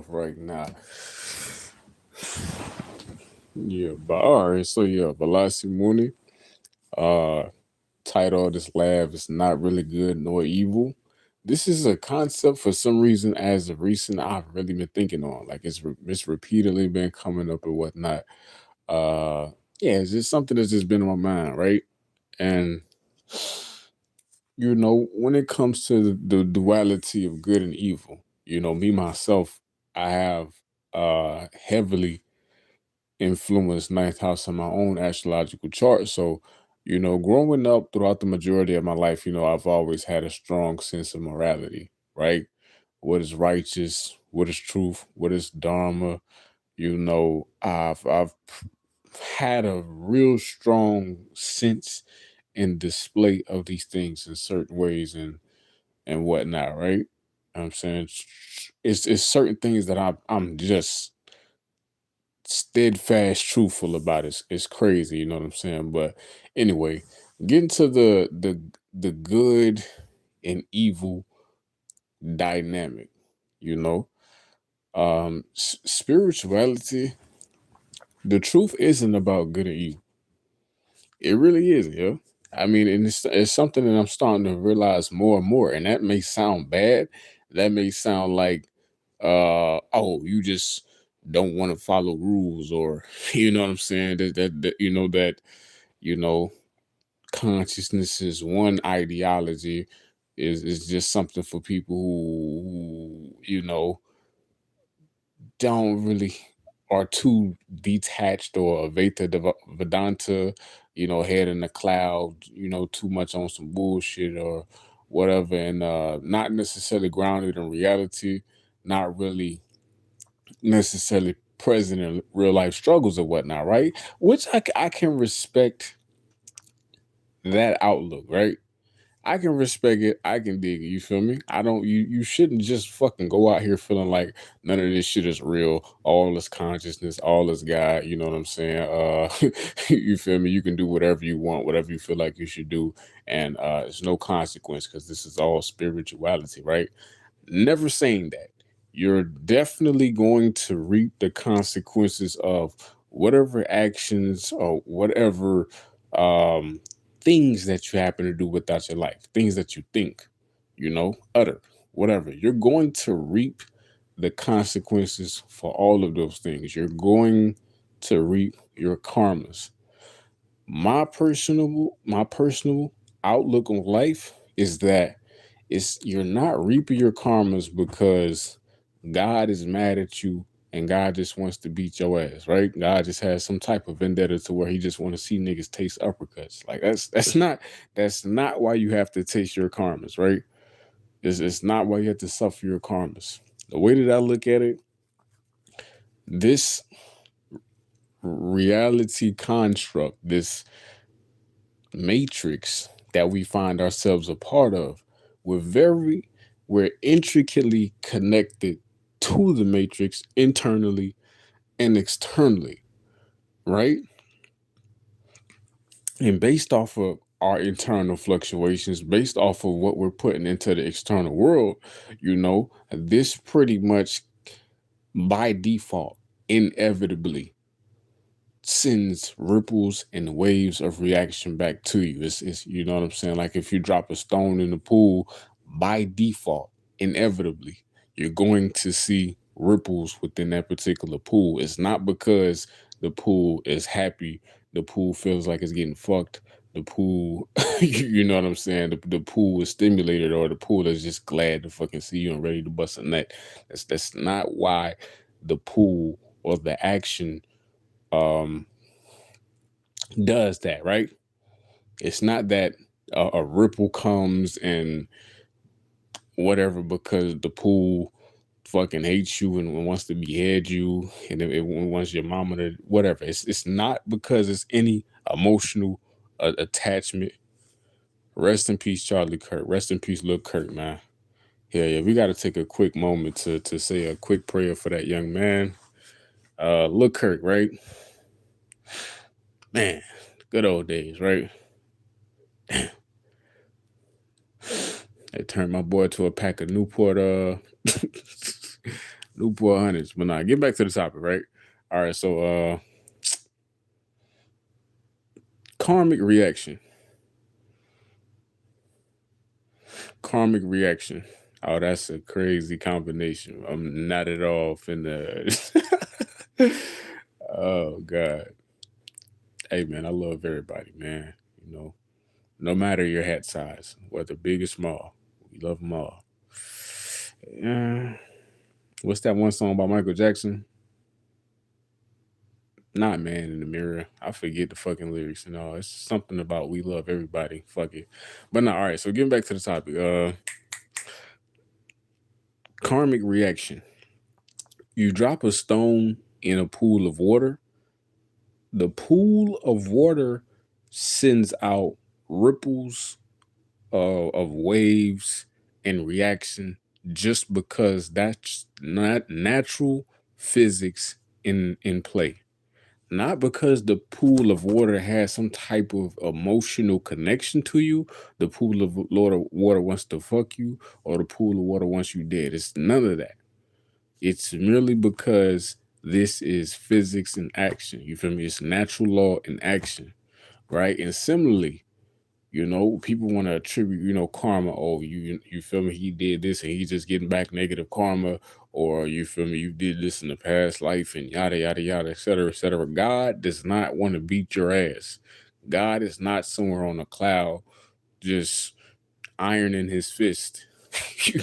off right now. Yeah, but all right. So yeah, Velasi Mooney. Uh, title of this lab is not really good nor evil. This is a concept for some reason as of recent I've really been thinking on. Like it's repeatedly been coming up and whatnot. Uh, yeah, it's just something that's just been on my mind, right? And when it comes to the duality of good and evil, me myself, I have heavily influenced ninth house in my own astrological chart. So, growing up throughout the majority of my life, I've always had a strong sense of morality, right? What is righteous, what is truth, what is dharma. I've had a real strong sense and display of these things in certain ways and whatnot, right? I'm saying it's certain things that I'm just steadfast truthful about. It's crazy, you know what I'm saying? But anyway, getting to the good and evil dynamic, you know. Spirituality, the truth isn't about good and evil. It really is, yeah. I mean, and it's something that I'm starting to realize more and more. And that may sound bad. That may sound like, oh, you just don't want to follow rules, or you know what I'm saying. That you know consciousness is one ideology. Is just something for people who don't really are too detached or Vedanta, head in the cloud, too much on some bullshit or whatever, and not necessarily grounded in reality, not really necessarily present in real life struggles or whatnot, right? Which I can respect that outlook, right? I can respect it. I can dig it. You feel me? I don't. You shouldn't just fucking go out here feeling like none of this shit is real. All this consciousness, all this God. You know what I'm saying? You feel me? You can do whatever you want, whatever you feel like you should do, and there's no consequence because this is all spirituality, right? Never saying that. You're definitely going to reap the consequences of whatever actions or whatever um, things that you happen to do without your life, things that you think, utter, whatever. You're going to reap the consequences for all of those things. You're going to reap your karmas. My personal outlook on life is that you're not reaping your karmas because God is mad at you and God just wants to beat your ass, right? God just has some type of vendetta to where he just want to see niggas taste uppercuts. Like that's not why you have to taste your karmas, right? It's not why you have to suffer your karmas. The way that I look at it, this reality construct, this matrix that we find ourselves a part of, we're intricately connected to the matrix internally and externally, right? And based off of our internal fluctuations, based off of what we're putting into the external world, this pretty much by default inevitably sends ripples and waves of reaction back to you. It's you know what I'm saying? Like if you drop a stone in the pool, by default, inevitably, you're going to see ripples within that particular pool. It's not because the pool is happy, the pool feels like it's getting fucked. The pool, you know what I'm saying? The pool is stimulated, or the pool is just glad to fucking see you and ready to bust a nut. That's not why the pool or the action um does that, right? It's not that a ripple comes and whatever because the pool fucking hates you and wants to behead you and it wants your mama to whatever. It's not because it's any emotional attachment. Rest in peace, Charlie Kirk. Rest in peace, Lil Kirk, man. Yeah. We got to take a quick moment to say a quick prayer for that young man. Lil Kirk, right? Man, good old days, right? They turned my boy to a pack of Newport Newport hundreds. But nah, get back to the topic, right? All right, so karmic reaction. Karmic reaction. Oh, that's a crazy combination. I'm not at all finna. Oh God. Hey man, I love everybody, man. You know, no matter your hat size, whether big or small, we love them all. Uh, what's that one song by Michael Jackson? Not Man in the Mirror. I forget the fucking lyrics and all. It's something about we love everybody. Fuck it. But no, all right. So getting back to the topic. Karmic reaction. You drop a stone in a pool of water. The pool of water sends out ripples of waves and reaction just because that's not natural physics in play. Not because the pool of water has some type of emotional connection to you, the pool of water wants to fuck you, or the pool of water wants you dead. It's none of that. It's merely because this is physics in action. You feel me? It's natural law in action, right? And similarly, people want to attribute, karma. Oh, you feel me? He did this and he's just getting back negative karma, or you feel me? You did this in the past life and yada yada yada, et cetera, et cetera. God does not want to beat your ass. God is not somewhere on a cloud just ironing his fist,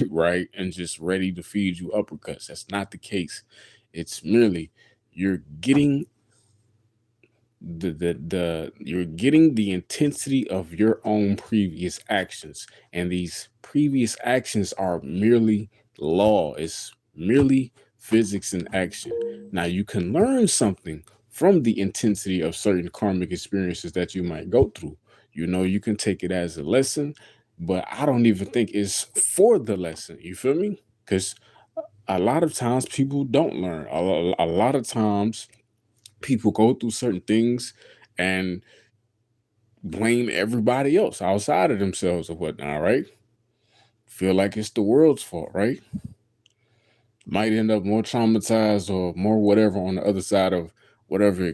right, and just ready to feed you uppercuts. That's not the case. It's merely you're getting you're getting the intensity of your own previous actions, and these previous actions are merely law. It's merely physics in action. Now you can learn something from the intensity of certain karmic experiences that you might go through. You can take it as a lesson, but I don't even think it's for the lesson. You feel me? Because a lot of times people don't learn. A lot of times people go through certain things and blame everybody else outside of themselves or whatnot, right? Feel like it's the world's fault, right? Might end up more traumatized or more whatever on the other side of whatever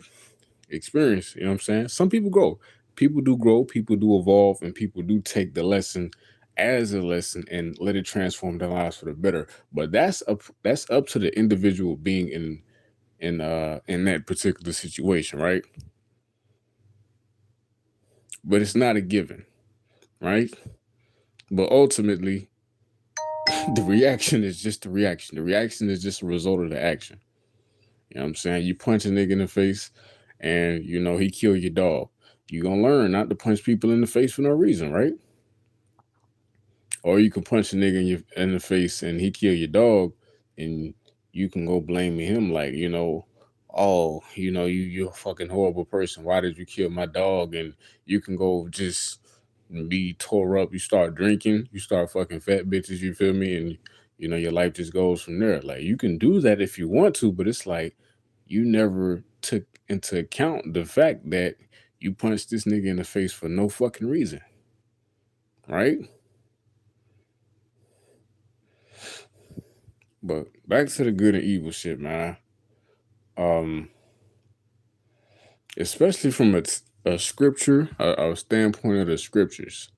experience. You know what I'm saying? Some people grow. People do grow, people do evolve, and people do take the lesson as a lesson and let it transform their lives for the better. But that's up to the individual being in that particular situation, right? But it's not a given, right? But ultimately, the reaction is just the reaction. The reaction is just a result of the action. You know what I'm saying? You punch a nigga in the face and he killed your dog. You gonna learn not to punch people in the face for no reason, right? Or you can punch a nigga in the face and he kill your dog, and you can go blame him like, oh, you're a fucking horrible person. Why did you kill my dog? And you can go just be tore up. You start drinking, you start fucking fat bitches, you feel me? And your life just goes from there. Like you can do that if you want to, but it's like you never took into account the fact that you punched this nigga in the face for no fucking reason. Right? But back to the good and evil shit, man. Um, Especially from a scripture, a standpoint of the scriptures.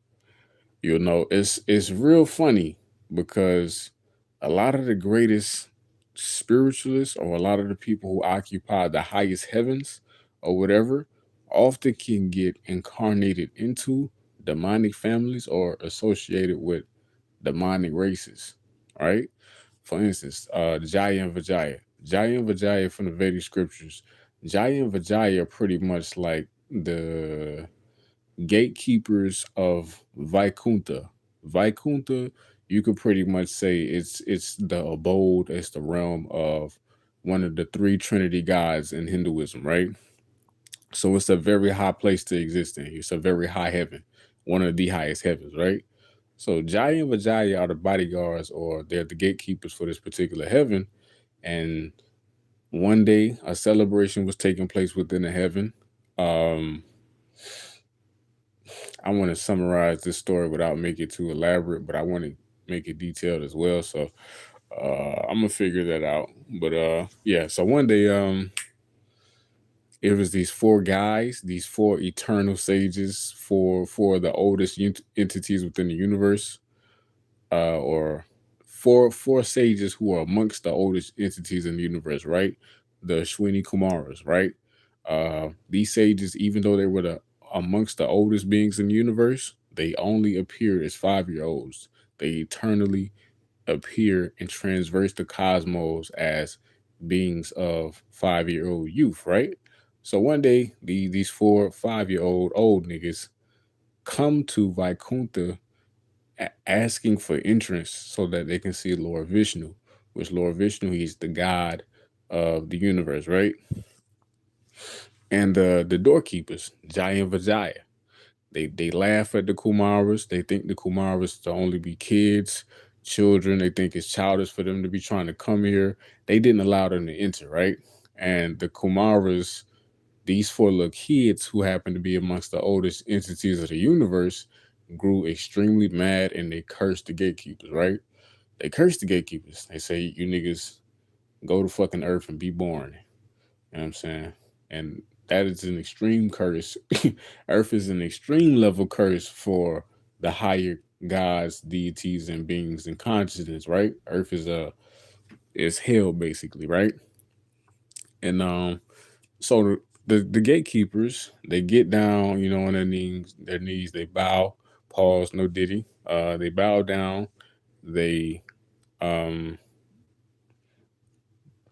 It's real funny because a lot of the greatest spiritualists or a lot of the people who occupy the highest heavens or whatever often can get incarnated into demonic families or associated with demonic races, right? For instance, Jaya and Vijaya. Jaya and Vijaya from the Vedic scriptures. Jaya and Vijaya are pretty much like the gatekeepers of Vaikunta. Vaikunta, you could pretty much say it's the abode, it's the realm of one of the three Trinity gods in Hinduism, right? So it's a very high place to exist in. It's a very high heaven, one of the highest heavens, right? So Jaya and Vijaya are the bodyguards, or they're the gatekeepers for this particular heaven. And one day, a celebration was taking place within the heaven. Um, I want to summarize this story without making it too elaborate, but I want to make it detailed as well. So I'm gonna figure that out. But yeah. So one day, it was these four guys, these four eternal sages, for the oldest entities within the universe, or four sages who are amongst the oldest entities in the universe, right? The Shwini Kumaras, right? These sages, even though they were the amongst the oldest beings in the universe, they only appear as 5-year olds. They eternally appear and transverse the cosmos as beings of 5-year old youth, right? So one day, these 4 5-year old niggas come to Vaikunta asking for entrance so that they can see Lord Vishnu, which Lord Vishnu, he's the god of the universe, right? And the doorkeepers, Jaya and Vijaya, they laugh at the Kumaras. They think the Kumaras to only be kids, children. They think it's childish for them to be trying to come here. They didn't allow them to enter, right? And the Kumaras, these four little kids who happen to be amongst the oldest entities of the universe, grew extremely mad and they cursed the gatekeepers, right? They cursed the gatekeepers. They say, you niggas go to fucking Earth and be born. You know what I'm saying? And that is an extreme curse. Earth is an extreme level curse for the higher gods, deities, and beings and consciousness, right? Earth is hell basically, right? And so the gatekeepers, they get down, on their knees, they bow, pause, no diddy. They bow down, they um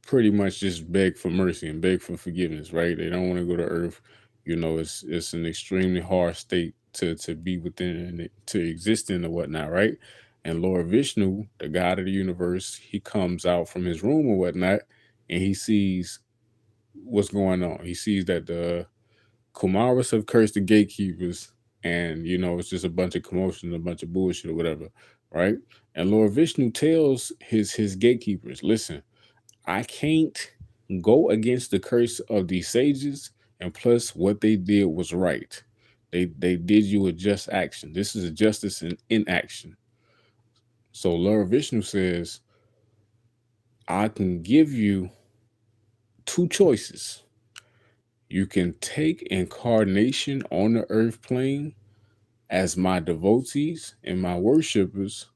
pretty much just beg for mercy and beg for forgiveness, right? They don't want to go to Earth. It's an extremely hard state to be within and to exist in and whatnot, right? And Lord Vishnu, the God of the universe, he comes out from his room or whatnot, and he sees what's going on. He sees that the Kumaras have cursed the gatekeepers, and it's just a bunch of commotion, a bunch of bullshit or whatever, right? And Lord Vishnu tells his gatekeepers, listen, I can't go against the curse of these sages, and plus what they did was right. They did you a just action. This is a justice in action. So Lord Vishnu says, I can give you two choices. You can take incarnation on the earth plane as my devotees and my worshippers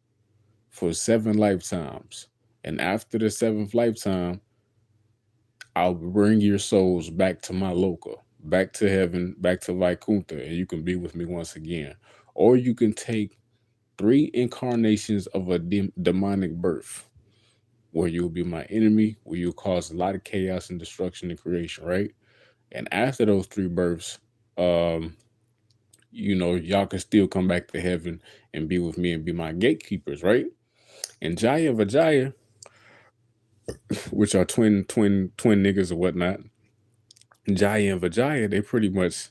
for 7 lifetimes. And after the seventh lifetime, I'll bring your souls back to my loka, back to heaven, back to Vaikunta, and you can be with me once again. Or you can take 3 incarnations of a demonic birth, where you'll be my enemy, where you'll cause a lot of chaos and destruction and creation, right? And after those 3 births, y'all can still come back to heaven and be with me and be my gatekeepers, right? And Jaya Vijaya, which are twin niggas or whatnot, Jaya and Vijaya, they pretty much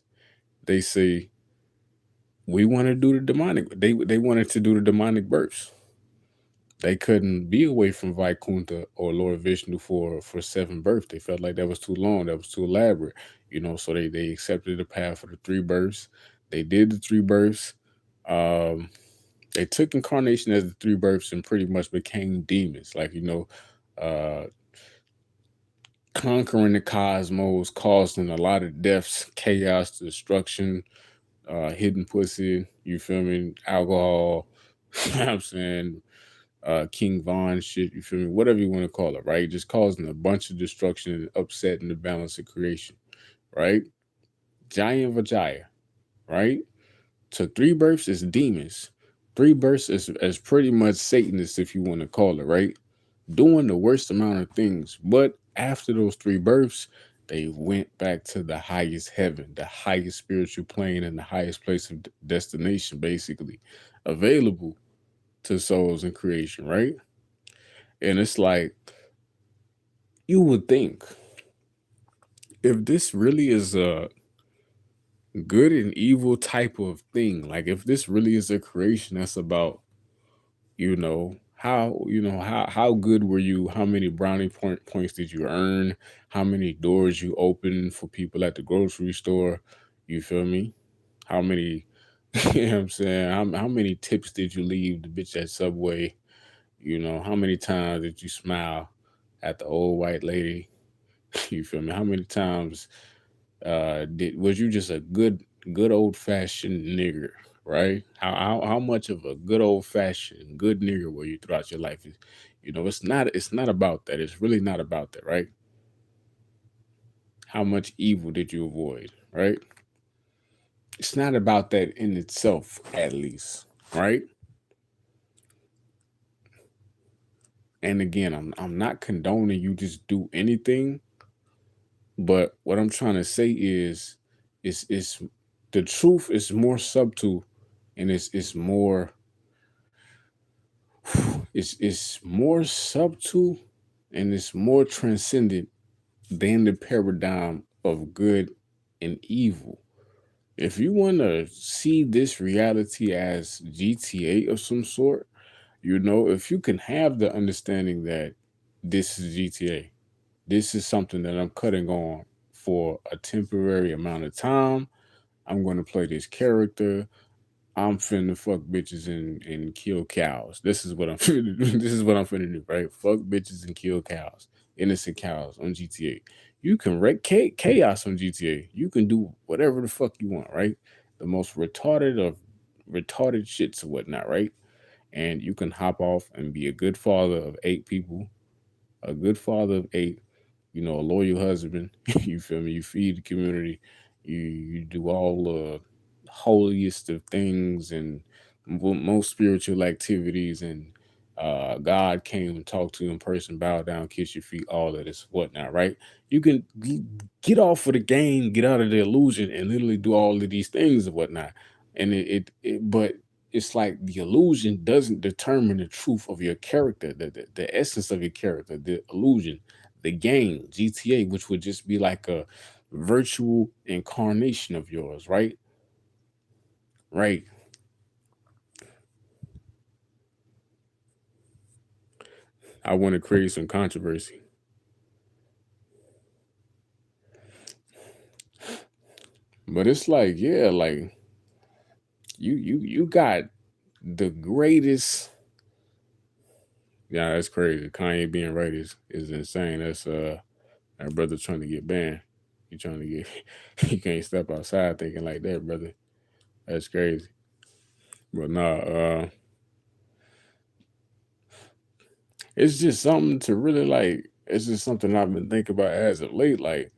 they say we want to do the demonic. They wanted to do the demonic births. They couldn't be away from Vaikunta or Lord Vishnu for 7 births. They felt like that was too long. That was too elaborate. So they accepted the path for the 3 births. They did the 3 births. Um, they took incarnation as the 3 births and pretty much became demons. Like uh, conquering the cosmos, causing a lot of deaths, chaos, destruction, hidden pussy, you feel me, alcohol, you know what I'm saying, King Von shit, you feel me, whatever you want to call it, right? Just causing a bunch of destruction and upsetting the balance of creation, right? Giant Vijaya, right? So 3 births is demons. 3 births is pretty much Satanists, if you want to call it, right? Doing the worst amount of things. But after those 3 births, they went back to the highest heaven, the highest spiritual plane, and the highest place of destination, basically, available to souls in creation, right? And it's like, you would think, if this really is a good and evil type of thing, like if this really is a creation that's about how good were you, how many brownie points did you earn, how many doors you opened for people at the grocery store, you feel me, how many you know what I'm saying, how many tips did you leave the bitch at Subway, You know, how many times did you smile at the old white lady? You feel me? How many times did was you just a good old fashioned nigger, right? How much of a good old fashioned good nigger were you throughout your life? You know, it's not about that. It's really not about that, right? How much evil did you avoid, right? It's not about that in itself, at least, right? And again, I'm not condoning you just do anything, but what I'm trying to say is the truth is more subtle, and it's more it's more subtle, and it's more transcendent than the paradigm of good and evil. If you want to see this reality as GTA of some sort, you know, if you can have the understanding that this is GTA, this is something that I'm cutting on for a temporary amount of time. I'm going to play this character. I'm finna fuck bitches and kill cows. This is what I'm finna do. This is what I'm finna do, right? Fuck bitches and kill cows. Innocent cows on GTA. You can wreak chaos on GTA. You can do whatever the fuck you want, right? The most retarded of retarded shits or whatnot, right? And you can hop off and be a good father of 8 people, a good father of 8, you know, a loyal husband. You feel me? You feed the community. You do all the holiest of things and most spiritual activities. And God came and talked to you in person, bow down, kiss your feet, all of this whatnot. Right? You can get off of the game, get out of the illusion, and literally do all of these things and whatnot. And but it's like the illusion doesn't determine the truth of your character, the essence of your character, the illusion, the game, GTA, which would just be like a virtual incarnation of yours, right? Right. I want to create some controversy. But it's like, yeah, like you got the greatest. Yeah, that's crazy. Kanye being right is insane. That's that brother trying to get banned. He trying to get he can't step outside thinking like that, brother. That's crazy. But nah, it's just something to really like. It's just something I've been thinking about as of late. Like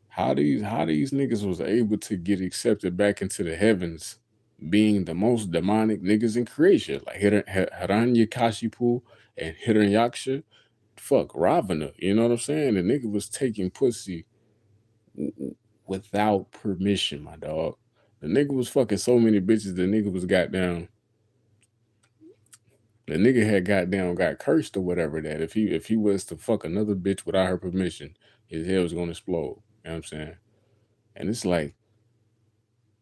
how these niggas was able to get accepted back into the heavens, being the most demonic niggas in creation, like Hiranyakashipu and Hiranyaksha. Fuck Ravana, you know what I'm saying? The nigga was taking pussy without permission, my dog. The nigga was fucking so many bitches. The nigga was goddamn. The nigga had goddamn got cursed or whatever. That if he was to fuck another bitch without her permission, his head was gonna explode. You know what I'm saying? And it's like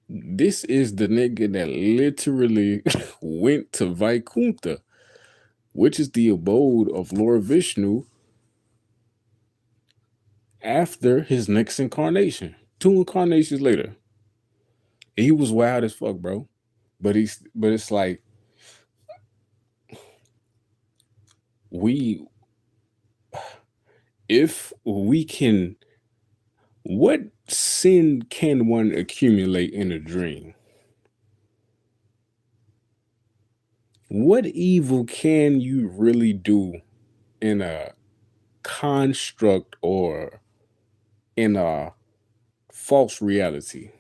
this is the nigga that literally went to Vaikunta, which is the abode of Lord Vishnu after his next incarnation. 2 incarnations later. And he was wild as fuck, bro. But it's like we if we can what sin can one accumulate in a dream? What evil can you really do in a construct or in a false reality?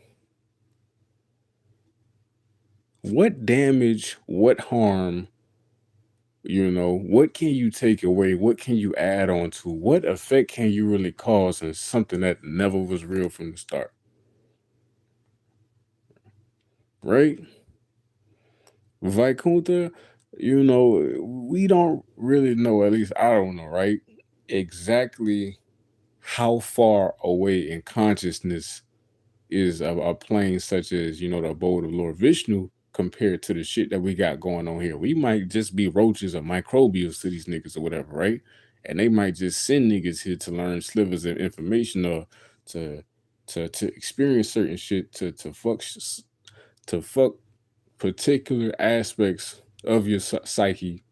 What damage, what harm, what can you take away? What can you add on to? What effect can you really cause in something that never was real from the start? Right? Vaikunta, we don't really know, at least I don't know, right? Exactly how far away in consciousness is a plane such as, the abode of Lord Vishnu compared to the shit that we got going on here. We might just be roaches or microbials to these niggas or whatever, right? And they might just send niggas here to learn slivers of information or to to experience certain shit to fuck particular aspects of your psyche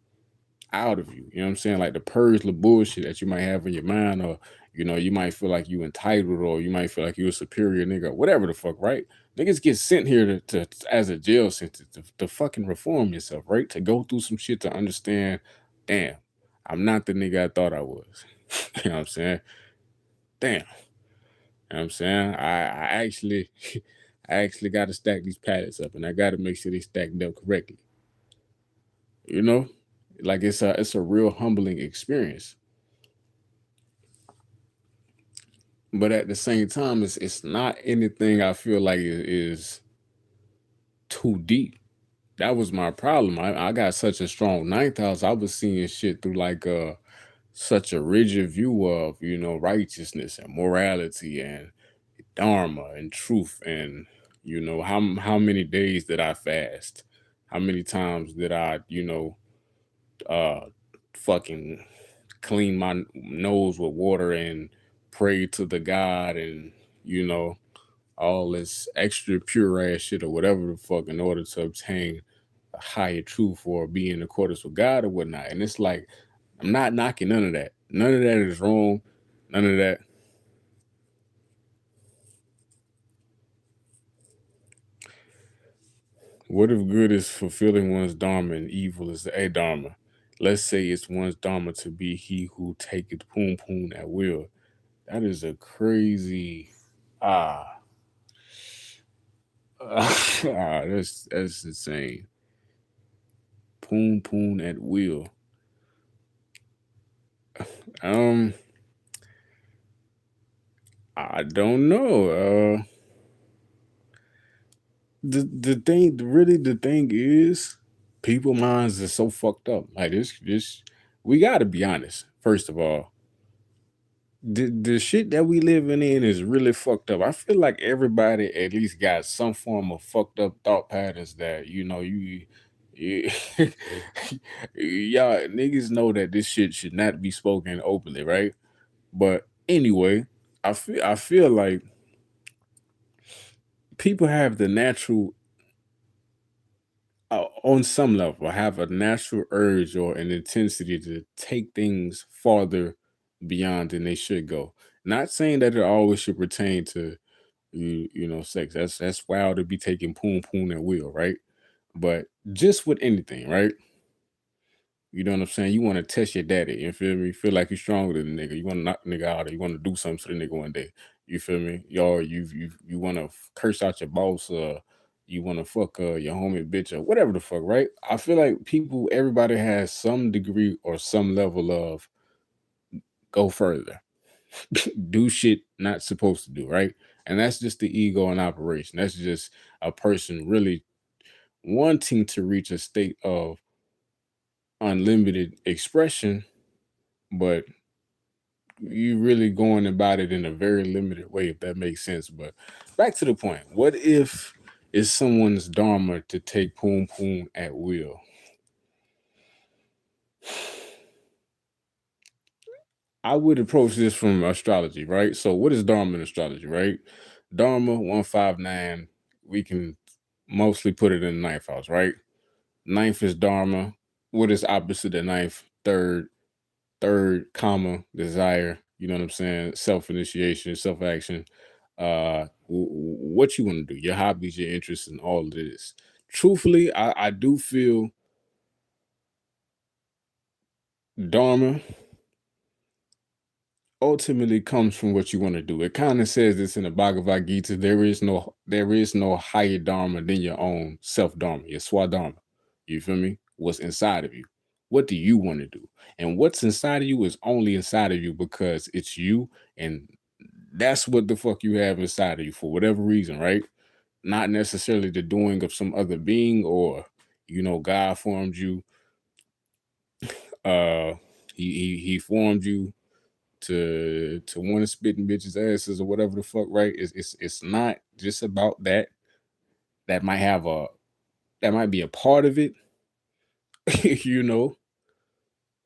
out of you. You know what I'm saying? Like the purge the bullshit that you might have in your mind, or you might feel like you entitled, or you might feel like you're a superior nigga, whatever the fuck, right? Niggas get sent here as a jail sentence to fucking reform yourself, right? To go through some shit to understand, damn, I'm not the nigga I thought I was. You know what I'm saying? Damn. You know what I'm saying? I actually I actually gotta stack these pallets up, and I gotta make sure they stacked up correctly. You know? Like it's a real humbling experience. But at the same time, it's not anything I feel like is too deep. That was my problem. I got such a strong ninth house. I was seeing shit through like such a rigid view of, righteousness and morality and dharma and truth, and how many days did I fast? How many times did I, uh fucking clean my nose with water and pray to the God, and you know all this extra pure ass shit or whatever the fuck, in order to obtain a higher truth or be in accordance with God or whatnot. And it's like, I'm not knocking none of that. None of that is wrong. None of that. What if good is fulfilling one's dharma and evil is the adharma? Let's say it's one's dharma to be he who taketh poon poon at will. That is a crazy ah that's insane. Poon poon at will. Um, I don't know. The thing is, people minds are so fucked up. Like this, we got to be honest. First of all, the shit that we living in is really fucked up. I feel like everybody at least got some form of fucked up thought patterns that you y'all niggas know that this shit should not be spoken openly, right? But anyway, I feel like people have the natural, on some level, have a natural urge or an intensity to take things farther beyond than they should go. Not saying that it always should pertain to sex. That's wild to be taking poon poon at will, right? But just with anything, right? You know what I'm saying? You want to test your daddy. You feel me? Feel like you're stronger than the nigga. You want to knock the nigga out, or you want to do something to the nigga one day. You feel me? Y'all, you want to curse out your boss, you want to fuck your homie bitch, or whatever the fuck, right? I feel like everybody has some degree or some level of go further, do shit not supposed to do, right? And that's just the ego in operation. That's just a person really wanting to reach a state of unlimited expression, but you really going about it in a very limited way, if that makes sense. But back to the point, what if it's someone's dharma to take poon poon at will? I would approach this from astrology, right? So what is dharma in astrology, right? Dharma 159, we can mostly put it in the ninth house, right? Ninth is dharma. What is opposite of ninth? Third comma, desire. You know what I'm saying? Self-initiation, self-action. What you want to do, your hobbies, your interests, and all of this. Truthfully, I do feel dharma ultimately comes from what you want to do. It kind of says this in the Bhagavad Gita. There is no higher dharma than your own self dharma, your swadharma. You feel me? What's inside of you? What do you want to do? And what's inside of you is only inside of you because it's you, and that's what the fuck you have inside of you for whatever reason, right? Not necessarily the doing of some other being, or God formed you. Uh, he formed you to want to spit in bitches' asses or whatever the fuck, right? It's not just about that. That might have a that might be a part of it, you know.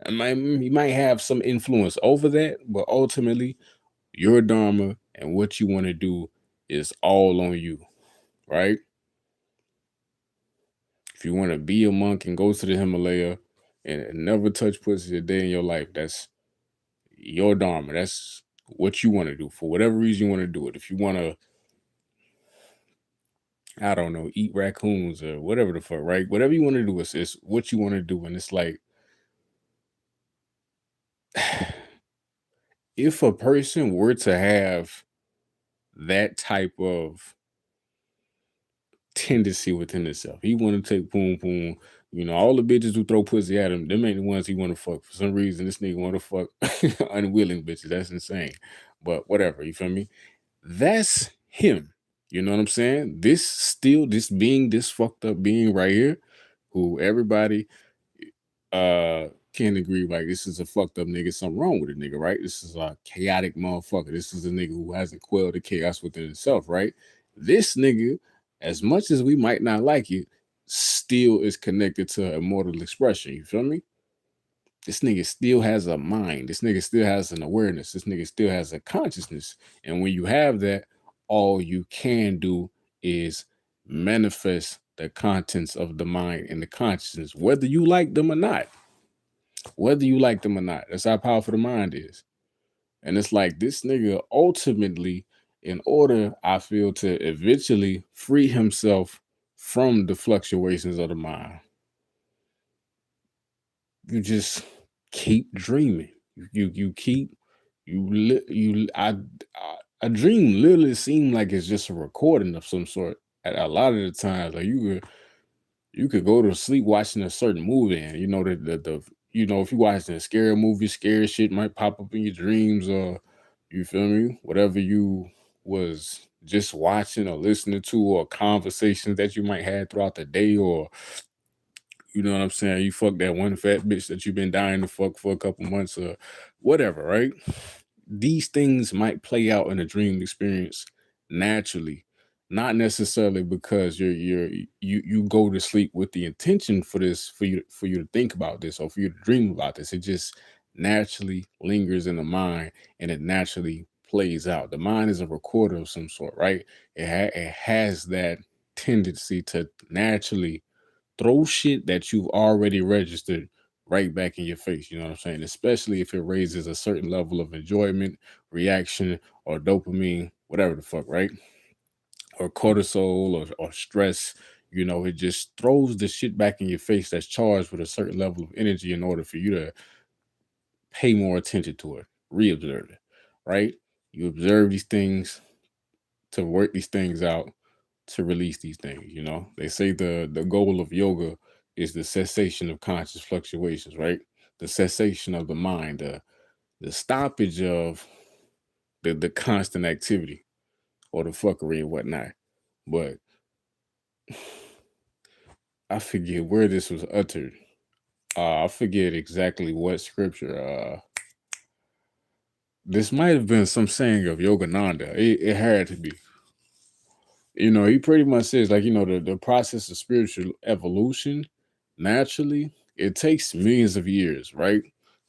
You might have some influence over that, but ultimately, your dharma and what you want to do is all on you, right? If you want to be a monk and go to the Himalaya, and never touch pussy a day in your life. That's your dharma. That's what you want to do for whatever reason you want to do it. If you want to, I don't know, eat raccoons or whatever the fuck, right? Whatever you want to do is what you want to do. And it's like, if a person were to have that type of tendency within itself, he want to take boom boom. All the bitches who throw pussy at him, them ain't the ones he want to fuck. For some reason, this nigga want to fuck unwilling bitches. That's insane. But whatever, you feel me? That's him. You know what I'm saying? This being this fucked up being right here, who everybody can agree, like, this is a fucked up nigga, something wrong with a nigga, right? This is a chaotic motherfucker. This is a nigga who hasn't quelled the chaos within himself, right? This nigga, as much as we might not like it, still is connected to immortal expression. You feel me? This nigga still has a mind. This nigga still has an awareness. This nigga still has a consciousness. And when you have that, all you can do is manifest the contents of the mind and the consciousness, whether you like them or not. Whether you like them or not. That's how powerful the mind is. And it's like this nigga ultimately, in order, I feel, to eventually free himself from the fluctuations of the mind, you just keep dreaming. You keep you li- you I a dream literally seems like it's just a recording of some sort. At a lot of the times, like you could go to sleep watching a certain movie, and if you watching a scary movie, scary shit might pop up in your dreams, or you feel me, whatever you was just watching or listening to, or conversations that you might have throughout the day, or you know what I'm saying, you fuck that one fat bitch that you've been dying to fuck for a couple months or whatever, right? These things might play out in a dream experience naturally, not necessarily because you go to sleep with the intention for you to think about this or for you to dream about this. It just naturally lingers in the mind, and it naturally plays out. The mind is a recorder of some sort, right? It has that tendency to naturally throw shit that you've already registered right back in your face. You know what I'm saying? Especially if it raises a certain level of enjoyment, reaction, or dopamine, whatever the fuck, right? Or cortisol, or stress. It just throws the shit back in your face that's charged with a certain level of energy in order for you to pay more attention to it, re-observe it, right? You observe these things to work these things out, to release these things. They say the goal of yoga is the cessation of conscious fluctuations, right? The cessation of the mind, the stoppage of the constant activity or the fuckery and whatnot. But I forget where this was uttered. I forget exactly what scripture. This might have been some saying of Yogananda. It had to be. He pretty much says, like, the process of spiritual evolution naturally, it takes millions of years, right?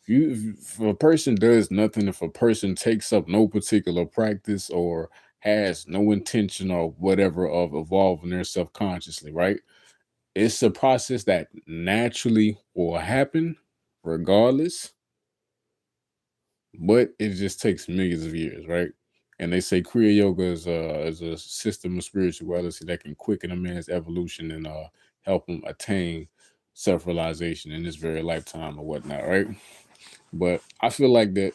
If a person does nothing, if a person takes up no particular practice or has no intention or whatever of evolving their self-consciously, right? It's a process that naturally will happen regardless, but it just takes millions of years, right? And they say Kriya Yoga is a system of spirituality that can quicken a man's evolution and help him attain self realization in this very lifetime or whatnot, right? But I feel like that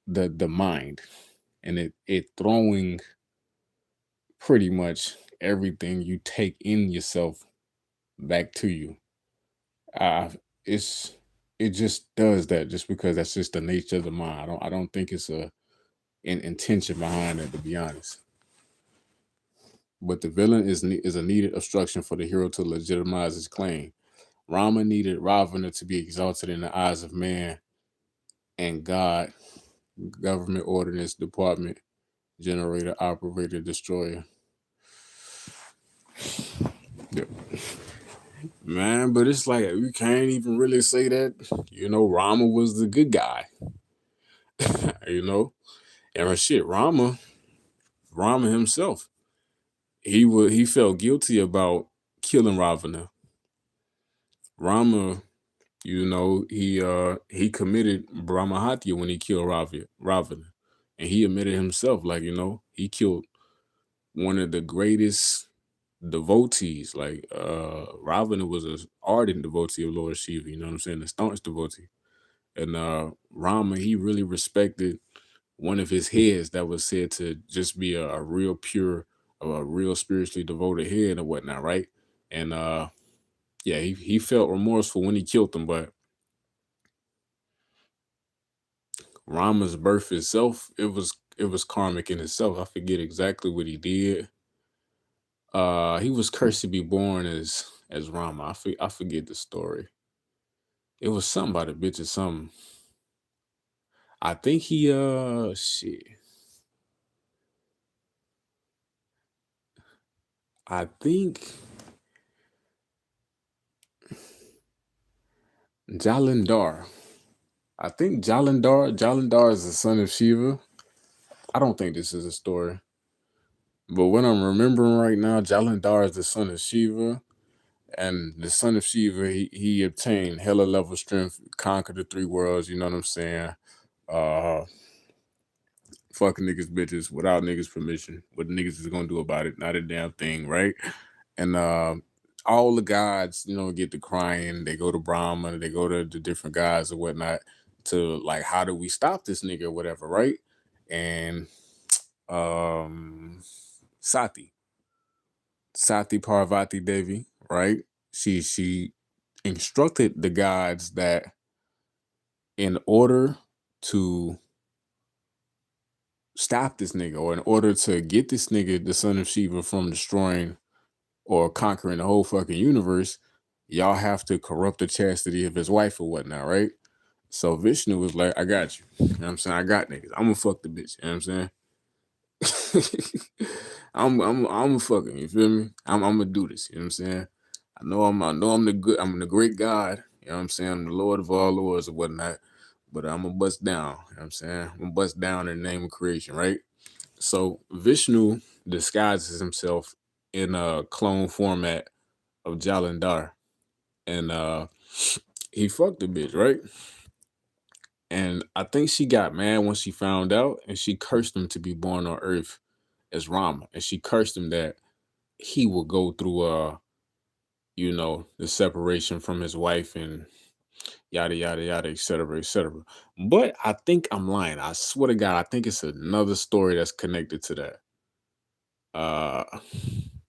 the mind and it throwing pretty much everything you take in yourself back to you. Uh, it's it just does that just because that's just the nature of the mind. I don't think it's an intention behind it, to be honest. But the villain is a needed obstruction for the hero to legitimize his claim. Rama needed Ravana to be exalted in the eyes of man and God, government ordinance, department, generator, operator, destroyer. Yeah. Man, but it's like we can't even really say that. Rama was the good guy. you know, and shit, Rama himself, he felt guilty about killing Ravana. Rama He committed Brahmahatya when he killed Ravana. And he admitted himself, like, he killed one of the greatest devotees. Like Ravana was an ardent devotee of Lord Shiva, you know what I'm saying? A staunch devotee. And Rama, he really respected one of his heads that was said to just be a real pure, a real spiritually devoted head and whatnot, right? And yeah, he felt remorseful when he killed him, but Rama's birth itself, it was karmic in itself. I forget exactly what he did. He was cursed to be born as Rama. I forget the story. It was something about a bitch or something. I think he shit. I think Jalandhar. I think Jalandhar is the son of Shiva. I don't think this is a story. But what I'm remembering right now, Jalandhar is the son of Shiva. And the son of Shiva, he obtained hella level strength, conquered the three worlds, you know what I'm saying? Uh Fucking niggas bitches without niggas permission. What the niggas is gonna do about it? Not a damn thing, right? And all the gods, get to crying. They go to Brahma, they go to the different gods or whatnot to like, how do we stop this nigga or whatever, right? And um Sati, Sati Parvati Devi, right? She instructed the gods that in order to stop this nigga, or in order to get this nigga, the son of Shiva, from destroying or conquering the whole fucking universe, y'all have to corrupt the chastity of his wife or whatnot, right? So Vishnu was like, I got you. You know what I'm saying? I got niggas. I'm gonna fuck the bitch. You know what I'm saying? I'm fucking, you feel me? I'm gonna do this, you know what I'm saying? I know I'm the good, I'm the great God, you know what I'm saying? I'm the Lord of all lords or whatnot, but I'm gonna bust down, you know what I'm saying? I'm gonna bust down in the name of creation, right? So Vishnu disguises himself in a clone format of Jalandhar, and he fucked the bitch, right? And I think she got mad when she found out, and she cursed him to be born on Earth as Rama, and she cursed him that he will go through the separation from his wife and yada yada yada, etc., etc. But I think I'm lying. I swear to God, I think it's another story that's connected to that. Uh,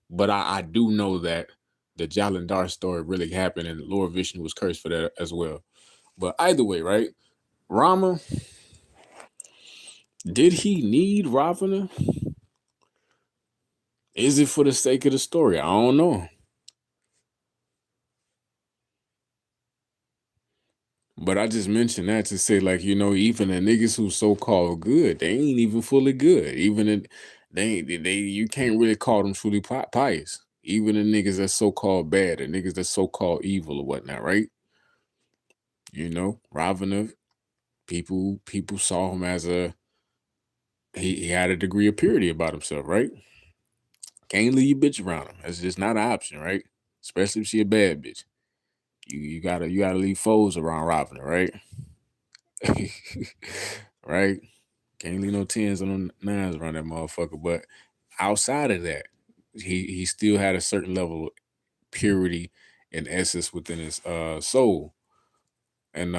but I do know that the Jalandhar story really happened, and Lord Vishnu was cursed for that as well. But either way, right? Rama, did he need Ravana? Is it for the sake of the story? I don't know. But I just mentioned that to say, like, even the niggas who so called good, they ain't even fully good. Even in, they you can't really call them truly pious. Even the niggas that's so called bad, the niggas that's so called evil or whatnot, right? Ravana, people saw him as he had a degree of purity about himself, right? Can't leave your bitch around him. That's just not an option, right? Especially if she a bad bitch. You gotta leave foes around Ravana, right? Right? Can't leave no tens or no nines around that motherfucker. But outside of that, he still had a certain level of purity and essence within his soul. And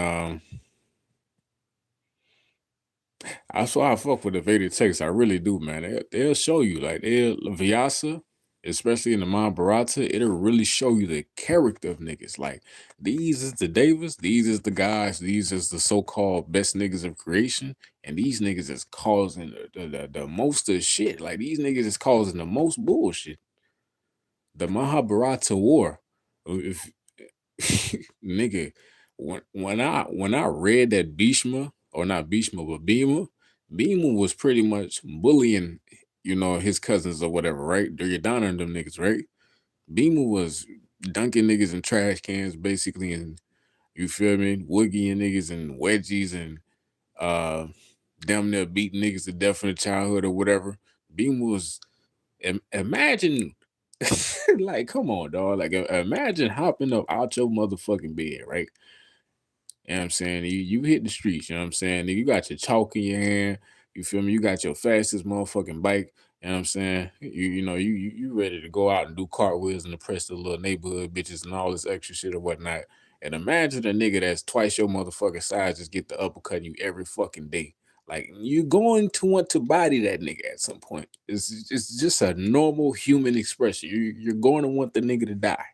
that's why I fuck with the Vedic text. I really do, man. They'll show you, like, Vyasa, especially in the Mahabharata, it'll really show you the character of niggas. Like, these is the Devas, these is the guys, these is the so-called best niggas of creation, and these niggas is causing the most of shit. Like, these niggas is causing the most bullshit. The Mahabharata war. If nigga, when I read that Bhishma, or not Bhishma, but Bhima was pretty much bullying, his cousins or whatever, right? Duryodhana and them niggas, right? Bhima was dunking niggas in trash cans, basically, and you feel me, woogieing niggas and wedgies, and uh damn near beating niggas to death in the childhood or whatever. Bhima was, imagine, like, come on, dog. Like, imagine hopping up out your motherfucking bed, right? You know what I'm saying? You hit the streets, you know what I'm saying? Nigga, you got your chalk in your hand, you feel me? You got your fastest motherfucking bike, you know what I'm saying? You ready to go out and do cartwheels and impress the little neighborhood bitches and all this extra shit or whatnot. And imagine a nigga that's twice your motherfucking size just get the uppercut you every fucking day. Like you're going to want to body that nigga at some point. It's just a normal human expression. You're going to want the nigga to die.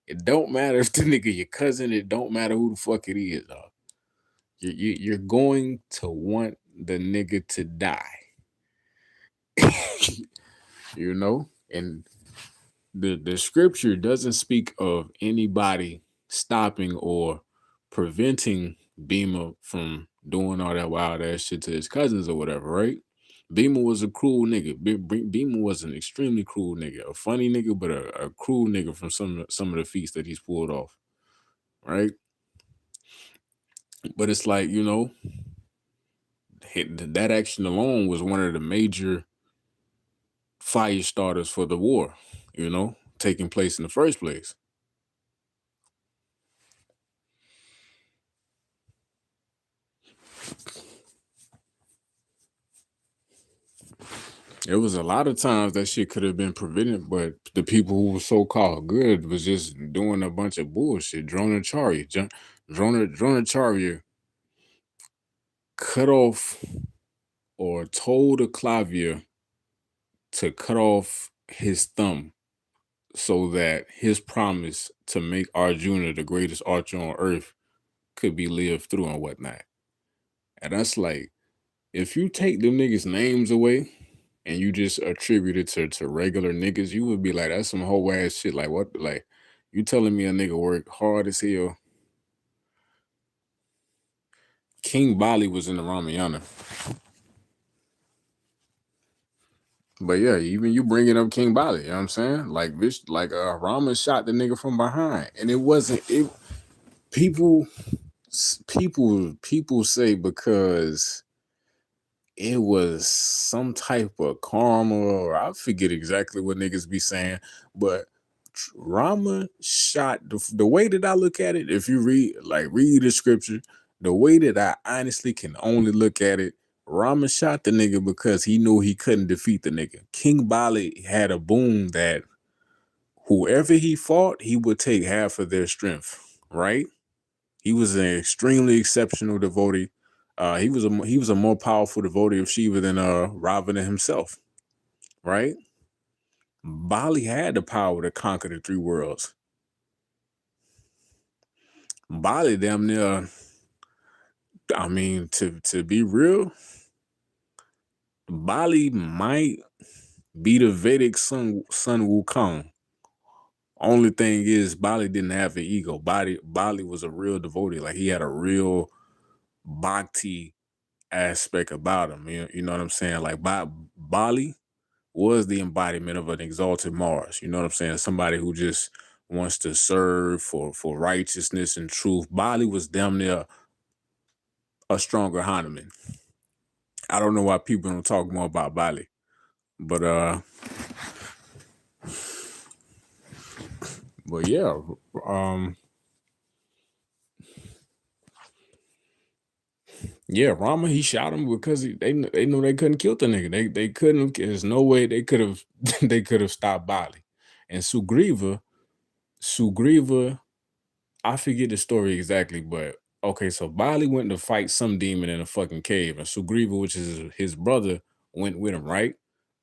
It don't matter if the nigga your cousin. It don't matter who the fuck it is, dog. You're going to want the nigga to die. You know, and the scripture doesn't speak of anybody stopping or preventing Bima from doing all that wild ass shit to his cousins or whatever, right? Bima was a cruel nigga. Bima was an extremely cruel nigga, a funny nigga, but a cruel nigga from some of the feats that he's pulled off, right? But it's like that action alone was one of the major fire starters for the war, taking place in the first place. It was a lot of times that shit could have been prevented, but the people who were so called good was just doing a bunch of bullshit. Dronacharya cut off or told a Clavier to cut off his thumb so that his promise to make Arjuna the greatest archer on earth could be lived through and whatnot. And that's like, if you take them niggas' names away and you just attribute it to regular niggas, you would be like, that's some whole ass shit. Like, what? Like, you telling me a nigga worked hard as hell? King Bali was in the Ramayana. But yeah, even you bringing up King Bali, you know what I'm saying? Like, bitch, like, Rama shot the nigga from behind. And it wasn't, people, people say because it was some type of karma, or I forget exactly what niggas be saying, but Rama shot the way that I look at it. If you read the scripture, the way that I honestly can only look at it, Rama shot the nigga because he knew he couldn't defeat the nigga. King Bali had a boon that whoever he fought, he would take half of their strength, right? He was an extremely exceptional devotee. He was a more powerful devotee of Shiva than Ravana himself, right? Bali had the power to conquer the three worlds. Bali damn near, I mean, to be real, Bali might be the Vedic Sun Wukong. Only thing is, Bali didn't have an ego. Bali was a real devotee. Like he had a real bhakti aspect about him. You know what I'm saying? Like Bali was the embodiment of an exalted Mars. You know what I'm saying? Somebody who just wants to serve for righteousness and truth. Bali was damn near a stronger Hanuman. I don't know why people don't talk more about Bali, but yeah, yeah, Rama he shot him because they knew they couldn't kill the nigga. They couldn't. There's no way they could have they could have stopped Bali. And Sugriva, I forget the story exactly, but okay, so Bali went to fight some demon in a fucking cave, and Sugriva, which is his brother, went with him, right?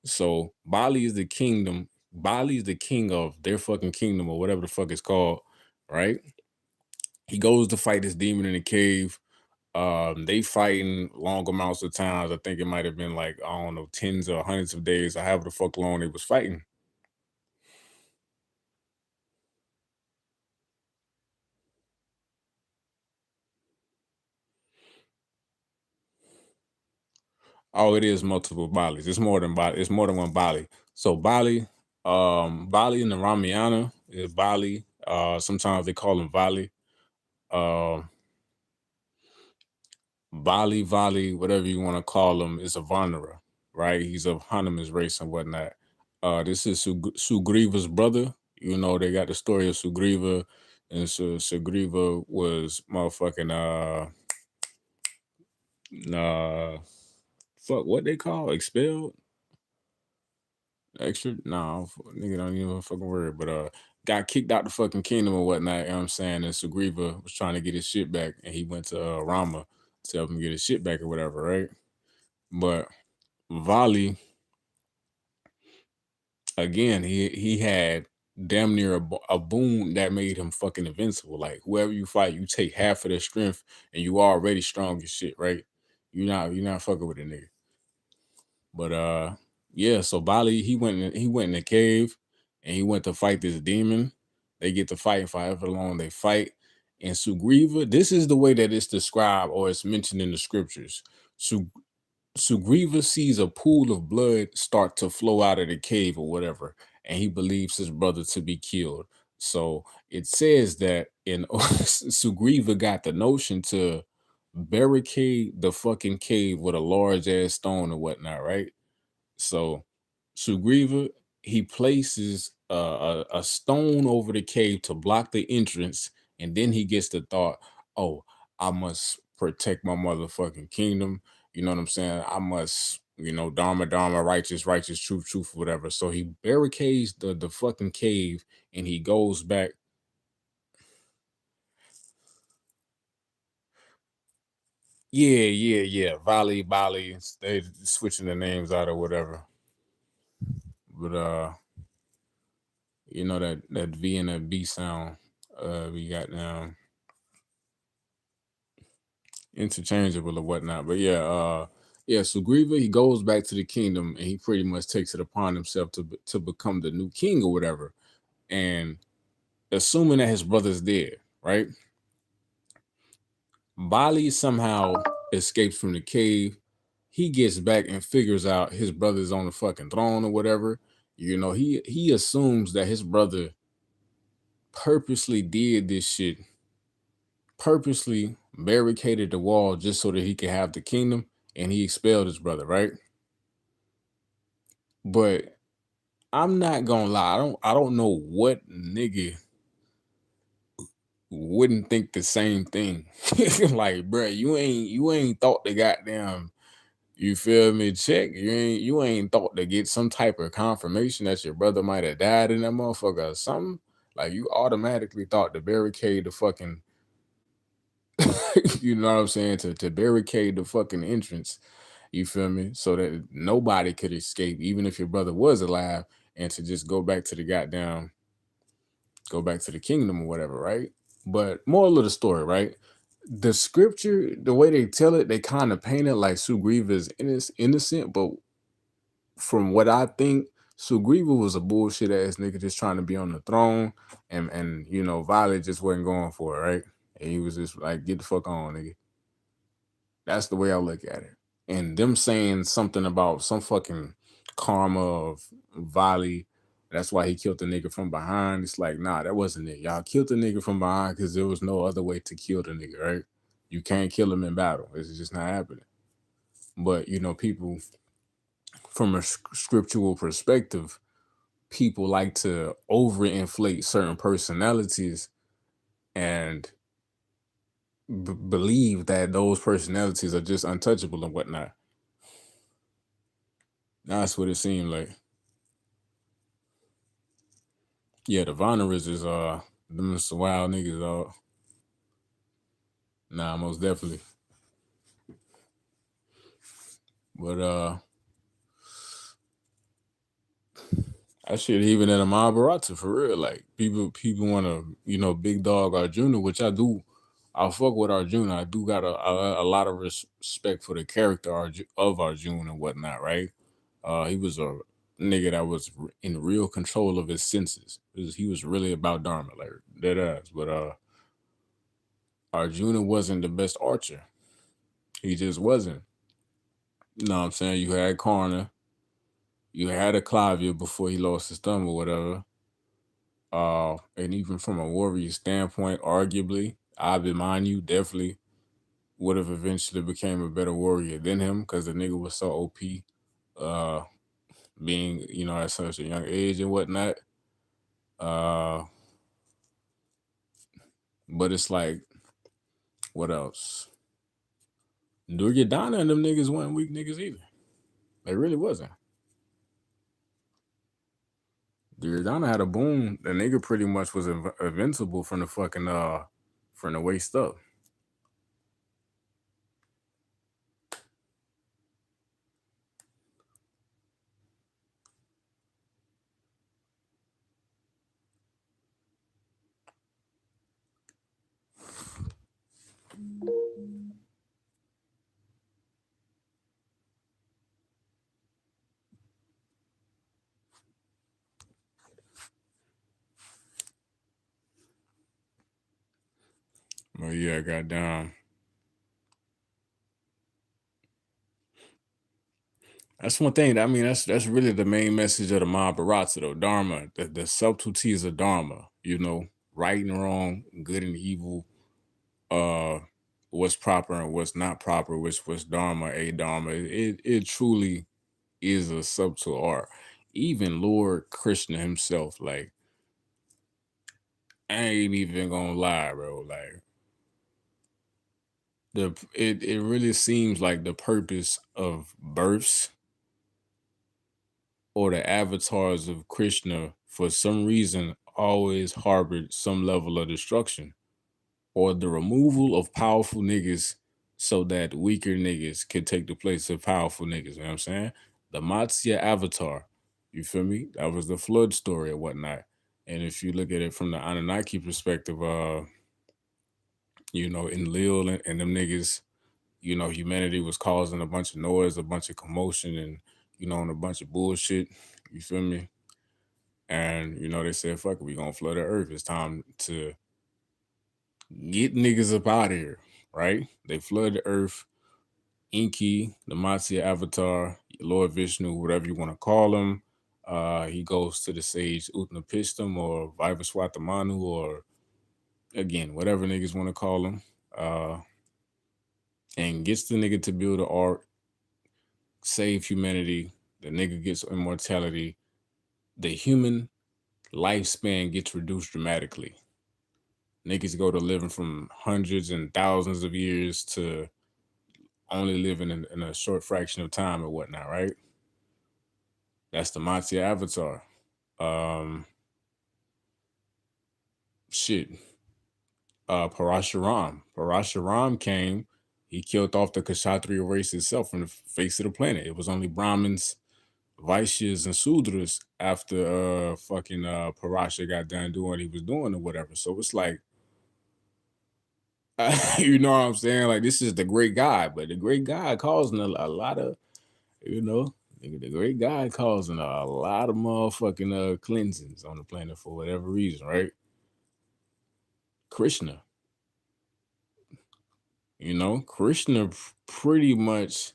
So Bali is the kingdom. Bali is the king of their fucking kingdom or whatever the fuck it's called, right? He goes to fight this demon in the cave. They fighting long amounts of times. I think it might have been like, I don't know, tens or hundreds of days, or however the fuck long they was fighting. Oh, it is multiple Balis. It's more than Bali. It's more than one Bali. So Bali in the Ramayana is Bali. Sometimes they call him Vali. Uh, Bali, Vali, whatever you want to call him, is a Vanara, right? He's of Hanuman's race and whatnot. This is Sugriva's brother. They got the story of Sugriva and so Sugriva was motherfucking fuck what they call expelled extra nigga don't even fucking word, but got kicked out the fucking kingdom or whatnot, you know what I'm saying? And Sugriva was trying to get his shit back, and he went to Rama to help him get his shit back or whatever, right? But Vali, again, he had damn near a boon that made him fucking invincible. Like whoever you fight, you take half of their strength, and you already strong as shit, right? You're not fucking with a nigga. But yeah, so Bali he went in the cave, and he went to fight this demon. They get to fight for however long they fight. And Sugriva, this is the way that it's described or it's mentioned in the scriptures. Su- Sugriva sees a pool of blood start to flow out of the cave or whatever, and he believes his brother to be killed. So it says that in Sugriva got the notion to barricade the fucking cave with a large ass stone or whatnot, right? So Sugriva, he places a stone over the cave to block the entrance, and then he gets the thought, "Oh, I must protect my motherfucking kingdom." You know what I'm saying? I must, Dharma, Dharma, righteous, righteous, truth, truth, whatever. So he barricades the fucking cave, and he goes back. Yeah, yeah, yeah. Bali. They switching the names out or whatever. But that V and that B sound we got now interchangeable or whatnot. But yeah, Sugriva, he goes back to the kingdom, and he pretty much takes it upon himself to become the new king or whatever. And assuming that his brother's dead, right? Bali somehow escapes from the cave. He gets back and figures out his brother's on the fucking throne or whatever. He assumes that his brother purposely did this shit, purposely barricaded the wall just so that he could have the kingdom, and he expelled his brother, right? But I'm not gonna lie, I don't know what nigga wouldn't think the same thing. Like, bruh, you ain't thought the goddamn, you feel me, check. You ain't thought to get some type of confirmation that your brother might have died in that motherfucker or something. Like, you automatically thought to barricade the fucking you know what I'm saying, to barricade the fucking entrance. You feel me? So that nobody could escape, even if your brother was alive, and to just go back to the kingdom or whatever, right? But moral of the story, right? The scripture, the way they tell it, they kind of paint it like Sugriva is innocent, but from what I think, Sugriva was a bullshit ass nigga just trying to be on the throne, and Violet just wasn't going for it, right? And he was just like, get the fuck on, nigga. That's the way I look at it. And them saying something about some fucking karma of Vali, that's why he killed the nigga from behind. It's like, nah, that wasn't it. Y'all killed the nigga from behind because there was no other way to kill the nigga, right? You can't kill him in battle. It's just not happening. But people from a scriptural perspective, people like to overinflate certain personalities and believe that those personalities are just untouchable and whatnot. That's what it seemed like. Yeah, the Vonneras is them some wild niggas, nah, most definitely. But I shit even at a Mahabharata for real. Like people wanna, big dog Arjuna, which I do. I fuck with Arjuna. I do got a lot of respect for the character of Arjuna and whatnot, right? He was a nigga that was in real control of his senses. He was really about Dharma, like dead ass. But Arjuna wasn't the best archer. He just wasn't. You know what I'm saying? You had Karna, you had a Clavia before he lost his thumb or whatever. And even from a warrior standpoint, arguably, Abhimanyu definitely would have eventually became a better warrior than him because the nigga was so OP, uh, being, at such a young age and whatnot. Uh, But it's like, what else? Duryodhana and them niggas weren't weak niggas either. They really wasn't. Duryodhana had a boom. The nigga pretty much was invincible from the fucking from the waist up. But yeah, goddamn. That's one thing. I mean, that's really the main message of the Mahabharata, though. Dharma, the subtleties of Dharma. You know, right and wrong, good and evil. Uh, what's proper and what's not proper. What's Dharma, a Dharma. It truly is a subtle art. Even Lord Krishna himself, like, I ain't even gonna lie, bro. Like, it really seems like the purpose of births or the avatars of Krishna for some reason always harbored some level of destruction or the removal of powerful niggas so that weaker niggas could take the place of powerful niggas. You know what I'm saying? The Matsya avatar, you feel me? That was the flood story or whatnot. And if you look at it from the Anunnaki perspective, you know, in Lil and them niggas, you know, humanity was causing a bunch of noise, a bunch of commotion, and, you know, and a bunch of bullshit. You feel me? And, you know, they said, fuck it, we gonna flood the earth. It's time to get niggas up out of here, right? They flood the earth. Inky, the Matsya avatar, Lord Vishnu, whatever you want to call him. He goes to the sage Utnapishtim or Vivaswatamanu or, again, whatever niggas want to call him. And gets the nigga to build an ark, save humanity. The nigga gets immortality. The human lifespan gets reduced dramatically. Niggas go to living from hundreds and thousands of years to only living in a short fraction of time or whatnot, right? That's the Matsya avatar. Um, shit. Parashuram. Parashuram came. He killed off the Kshatriya race itself from the face of the planet. It was only Brahmins, Vaishyas, and Sudras after fucking Parasha got done doing what he was doing or whatever. So it's like, you know what I'm saying? Like, this is the great guy, but the great guy causing a lot of, you know, the great guy causing a lot of motherfucking cleansings on the planet for whatever reason, right? Krishna, you know, Krishna pretty much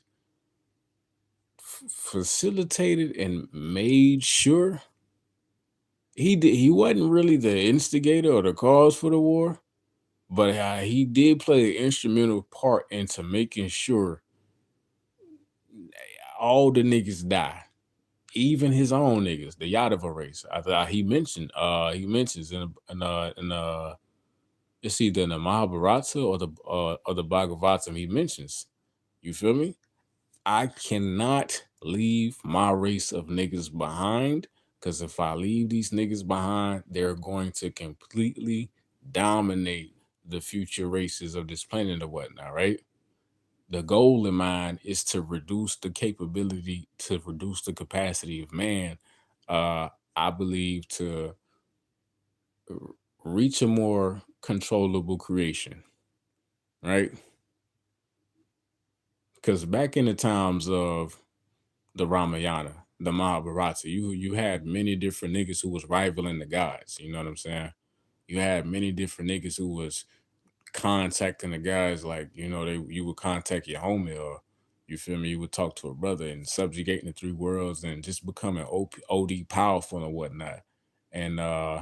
facilitated and made sure he wasn't really the instigator or the cause for the war, but he did play an instrumental part into making sure all the niggas die, even his own niggas, the Yadava race. I thought he mentions in it's either in the Mahabharata or the Bhagavatam. He mentions, you feel me? I cannot leave my race of niggas behind because if I leave these niggas behind, they're going to completely dominate the future races of this planet or whatnot, right? The goal in mind is to reduce the capacity of man. I believe to reach a more controllable creation, right? Because back in the times of the Ramayana, the Mahabharata, you had many different niggas who was rivaling the gods. You know what I'm saying? You had many different niggas who was contacting the guys like, you know, you would contact your homie or you feel me, you would talk to a brother and subjugating the three worlds and just becoming OD powerful and whatnot. And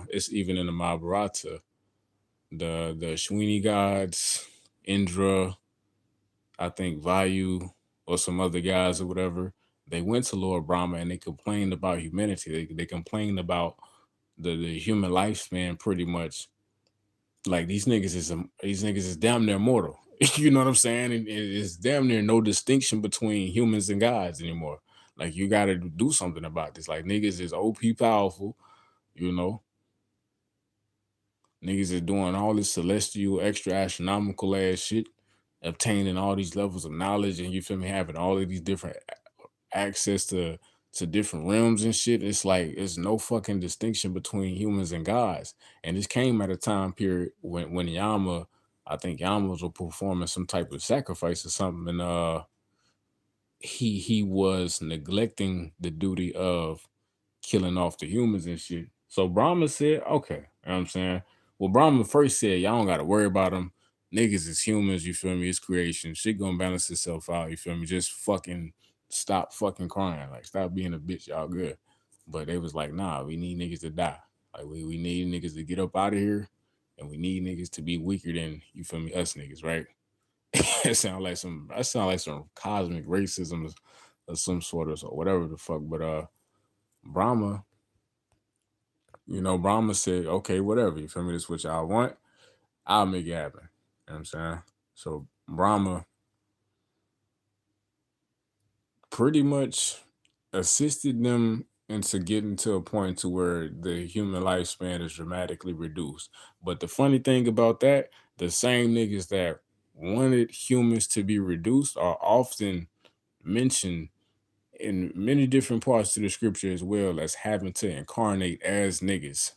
it's even in the Mahabharata, the Shwini gods, Indra, I think Vayu or some other guys or whatever, they went to Lord Brahma and they complained about humanity. They complained about the human lifespan pretty much Like these niggas is damn near mortal. You know what I'm saying? And it's damn near no distinction between humans and gods anymore. Like you got to do something about this. Like niggas is OP powerful. You know, niggas is doing all this celestial, extra astronomical ass shit, obtaining all these levels of knowledge, and you feel me, having all of these different access to different realms and shit. It's like it's no fucking distinction between humans and gods. And this came at a time period when Yama, I think Yama was performing some type of sacrifice or something, and he was neglecting the duty of killing off the humans and shit. So Brahma said, okay, you know what I'm saying? Well, Brahma first said, y'all don't gotta worry about them. Niggas is humans, you feel me? It's creation. Shit gonna balance itself out, you feel me? Just fucking stop fucking crying. Like stop being a bitch, y'all good. But they was like, nah, we need niggas to die. Like we need niggas to get up out of here and we need niggas to be weaker than you feel me, us niggas, right? That sound like some cosmic racism or some sort of so whatever the fuck. But Brahma, Brahma said, okay, whatever. You feel me? This is what y'all want. I'll make it happen. You know what I'm saying? So Brahma pretty much assisted them into getting to a point to where the human lifespan is dramatically reduced. But the funny thing about that, the same niggas that wanted humans to be reduced are often mentioned in many different parts of the scripture as well as having to incarnate as niggas.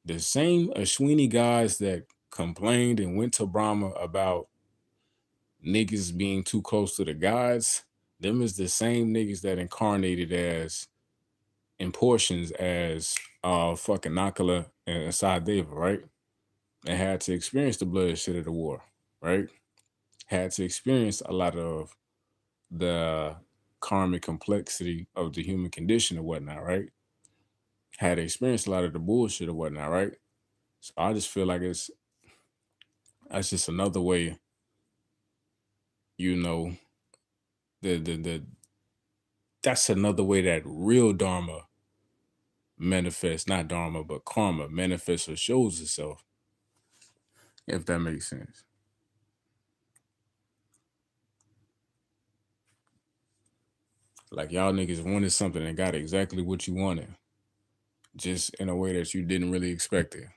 The same Ashwini guys that complained and went to Brahma about niggas being too close to the gods, them is the same niggas that incarnated as in portions as fucking Nakala and Sadeva, right? And had to experience the bloodshed of the war, right? Had to experience a lot of the karmic complexity of the human condition or whatnot, right? Had experienced a lot of the bullshit or whatnot, right? So I just feel like that's just another way, you know, the that's another way that real dharma manifests, not dharma, but karma manifests or shows itself, if that makes sense. Like y'all niggas wanted something and got exactly what you wanted, just in a way that you didn't really expect it.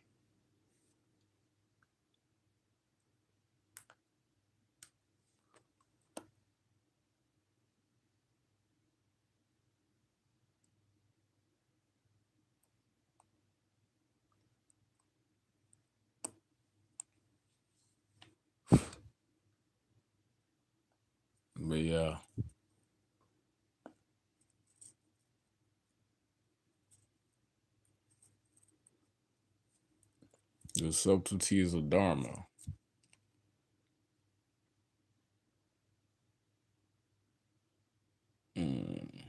But yeah, the subtleties of dharma. Mm.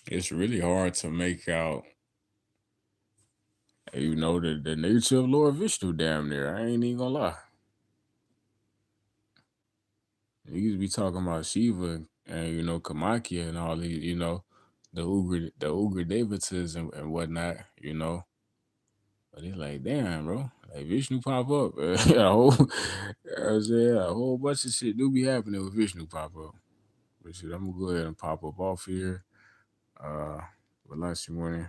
It's really hard to make out, the nature of Lord Vishnu damn near. I ain't even gonna lie. You used to be talking about Shiva and Kamakya and all these, the Ugra Devatas and whatnot, But it's like, damn, bro. Like Vishnu pop up. I said, a whole bunch of shit do be happening with Vishnu pop up. But shit, I'm gonna go ahead and pop up off here. Uh Velasquez morning.